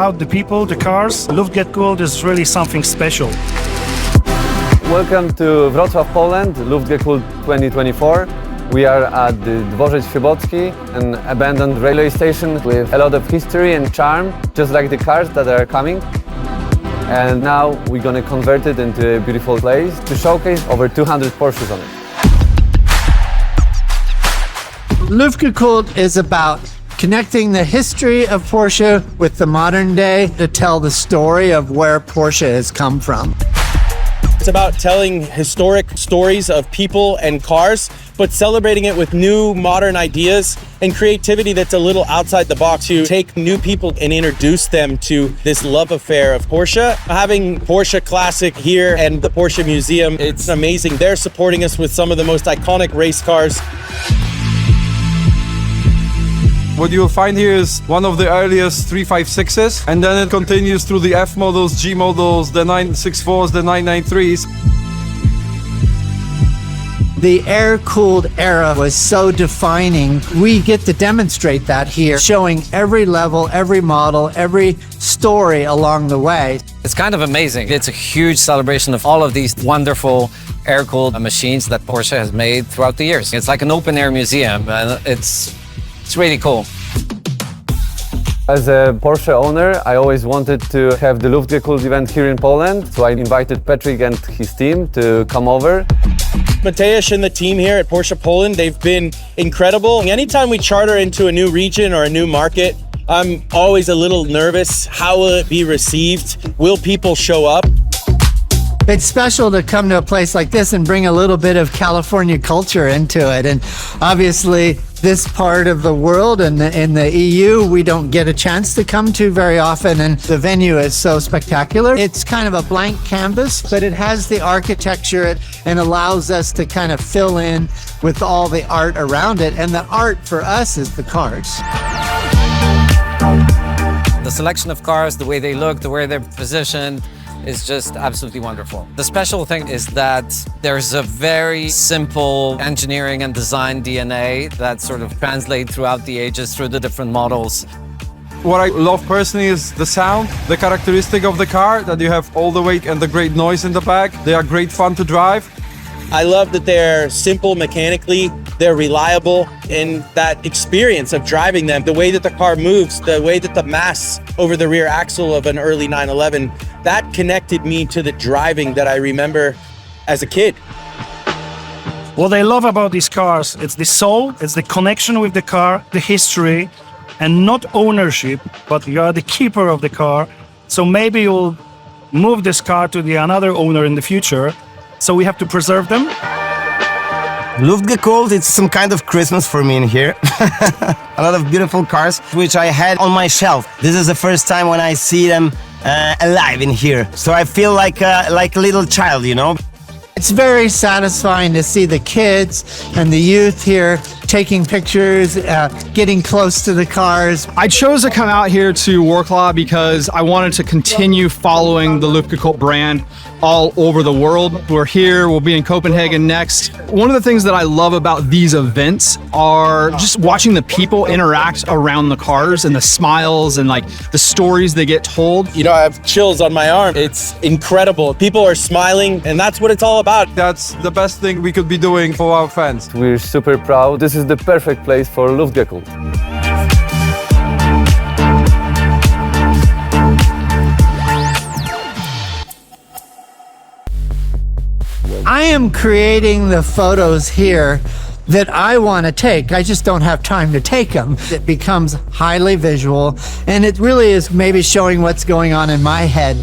crowd, the people, the cars. Luftgekühlt is really something special. Welcome to Wrocław, Poland, Luftgekühlt 2024. We are at the Dworzec Chybocki, an abandoned railway station with a lot of history and charm, just like the cars that are coming. And now we're going to convert it into a beautiful place to showcase over 200 Porsches on it. Luftgekühlt is about connecting the history of Porsche with the modern day to tell the story of where Porsche has come from. It's about telling historic stories of people and cars, but celebrating it with new modern ideas and creativity that's a little outside the box to take new people and introduce them to this love affair of Porsche. Having Porsche Classic here and the Porsche Museum, it's amazing. They're supporting us with some of the most iconic race cars. What you'll find here is one of the earliest 356s, and then it continues through the F models, G models, the 964s, the 993s. The air-cooled era was so defining. We get to demonstrate that here, showing every level, every model, every story along the way. It's kind of amazing. It's a huge celebration of all of these wonderful air-cooled machines that Porsche has made throughout the years. It's like an open-air museum, and it's really cool. As a Porsche owner, I always wanted to have the Luftgekühlt event here in Poland, so I invited Patrick and his team to come over. Mateusz and the team here at Porsche Poland, they've been incredible. Anytime we charter into a new region or a new market, I'm always a little nervous. How will it be received? Will people show up? It's special to come to a place like this and bring a little bit of California culture into it. And obviously, this part of the world and in the EU, we don't get a chance to come to very often. And the venue is so spectacular. It's kind of a blank canvas, but it has the architecture and allows us to kind of fill in with all the art around it. And the art for us is the cars. The selection of cars, the way they look, the way they're positioned, is just absolutely wonderful. The special thing is that there's a very simple engineering and design DNA that sort of translates throughout the ages, through the different models. What I love personally is the sound, the characteristic of the car, that you have all the weight and the great noise in the back. They are great fun to drive. I love that they're simple mechanically, they're reliable, and that experience of driving them, the way that the car moves, the way that the mass over the rear axle of an early 911, that connected me to the driving that I remember as a kid. What I love about these cars, it's the soul, it's the connection with the car, the history, and not ownership, but you are the keeper of the car. So maybe you'll move this car to another owner in the future. So we have to preserve them. Luftgekühlt, it's some kind of Christmas for me in here. A lot of beautiful cars, which I had on my shelf. This is the first time when I see them alive in here. So I feel like a little child, you know? It's very satisfying to see the kids and the youth here taking pictures, getting close to the cars. I chose to come out here to Wrocław because I wanted to continue following the Luftgekühlt brand all over the world. We're here, we'll be in Copenhagen next. One of the things that I love about these events are just watching the people interact around the cars and the smiles and like the stories they get told. You know, I have chills on my arm. It's incredible. People are smiling, and that's what it's all about. That's the best thing we could be doing for our fans. We're super proud. This is the perfect place for Luftgekühlt. I am creating the photos here that I want to take. I just don't have time to take them. It becomes highly visual, and it really is maybe showing what's going on in my head.